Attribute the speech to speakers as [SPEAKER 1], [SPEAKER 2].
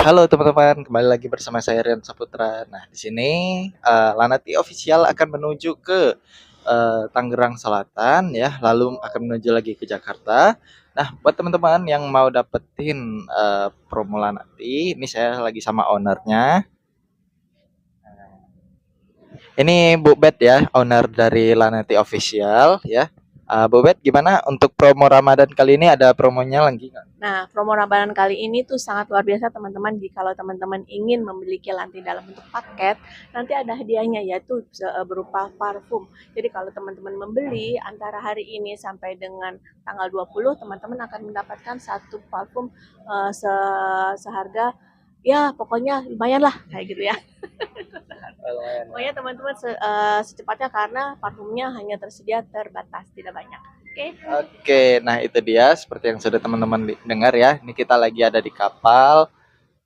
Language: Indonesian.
[SPEAKER 1] Halo teman-teman, kembali lagi bersama saya Rian Saputra. Nah, di sini Lanati Official akan menuju ke Tangerang Selatan ya, lalu akan menuju lagi ke Jakarta. Nah, buat teman-teman yang mau dapetin promo Lanati, ini saya lagi sama ownernya. Ini Bu Bet ya, owner dari Lanati Official ya. Bu Bet, gimana untuk promo Ramadan kali ini ada promonya lagi nggak?
[SPEAKER 2] Nah, promo Ramadan kali ini tuh sangat luar biasa teman-teman. Kalau teman-teman ingin memiliki lantai dalam bentuk paket, nanti ada hadiahnya yaitu berupa parfum. Jadi kalau teman-teman membeli antara hari ini sampai dengan tanggal 20, teman-teman akan mendapatkan satu parfum seharga ya pokoknya lumayan lah kayak gitu ya. Pokoknya teman-teman secepatnya karena parfumnya hanya tersedia terbatas, tidak banyak. Oke.
[SPEAKER 1] Oke, nah itu dia seperti yang sudah teman-teman dengar ya. Ini kita lagi ada di kapal.